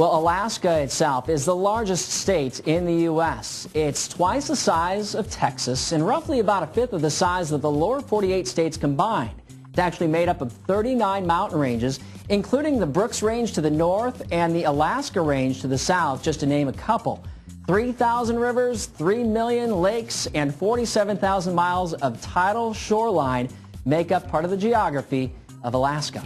Well, Alaska itself is the largest state in the U.S. It's twice the size of Texas and roughly about a fifth of the size of the lower 48 states combined. It's actually made up of 39 mountain ranges, including the Brooks Range to the north and the Alaska Range to the south, just to name a couple. 3,000 rivers, 3 million lakes, and 47,000 miles of tidal shoreline make up part of the geography of Alaska.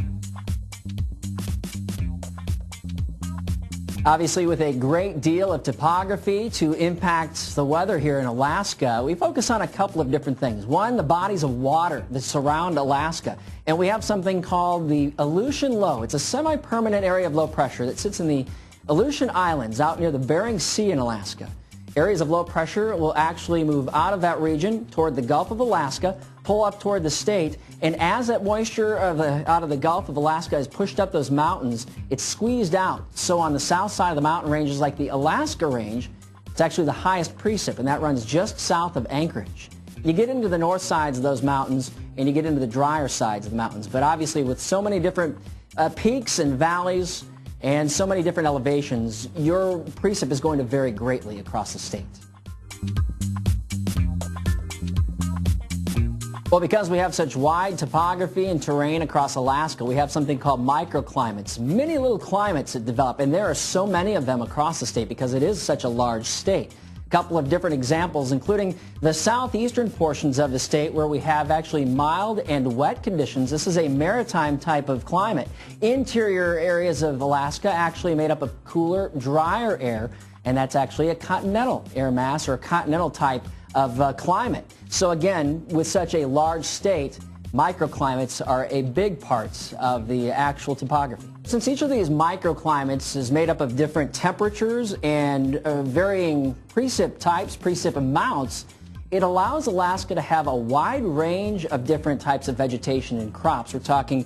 Obviously, with a great deal of topography to impact the weather here in Alaska, we focus on a couple of different things. One, the bodies of water that surround Alaska. And we have something called the Aleutian Low. It's a semi-permanent area of low pressure that sits in the Aleutian Islands out near the Bering Sea in Alaska. Areas of low pressure will actually move out of that region toward the Gulf of Alaska, pull up toward the state, and as that moisture out of the Gulf of Alaska is pushed up those mountains, it's squeezed out. So on the south side of the mountain ranges like the Alaska Range, it's actually the highest precip, and that runs just south of Anchorage. You get into the north sides of those mountains, and you get into the drier sides of the mountains. But obviously with so many different peaks and valleys, and so many different elevations, your precip is going to vary greatly across the state. Well, because we have such wide topography and terrain across Alaska, we have something called microclimates, many little climates that develop, and there are so many of them across the state because it is such a large state. A couple of different examples, including the southeastern portions of the state where we have actually mild and wet conditions. This is a maritime type of climate. Interior areas of Alaska actually made up of cooler, drier air, and that's actually a continental air mass or a continental type of climate. So again, with such a large state, microclimates are a big part of the actual topography. Since each of these microclimates is made up of different temperatures and varying precip types, precip amounts, it allows Alaska to have a wide range of different types of vegetation and crops. We're talking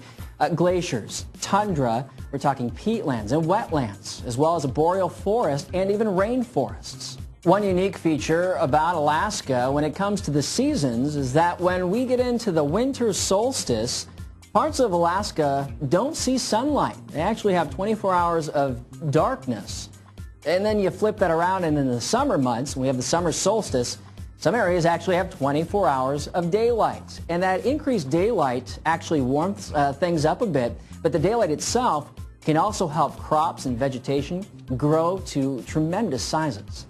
glaciers, tundra, we're talking peatlands and wetlands, as well as a boreal forest and even rainforests. One unique feature about Alaska when it comes to the seasons is that when we get into the winter solstice, parts of Alaska don't see sunlight. They actually have 24 hours of darkness. And then you flip that around, and in the summer months, when we have the summer solstice, some areas actually have 24 hours of daylight. And that increased daylight actually warms things up a bit, but the daylight itself can also help crops and vegetation grow to tremendous sizes.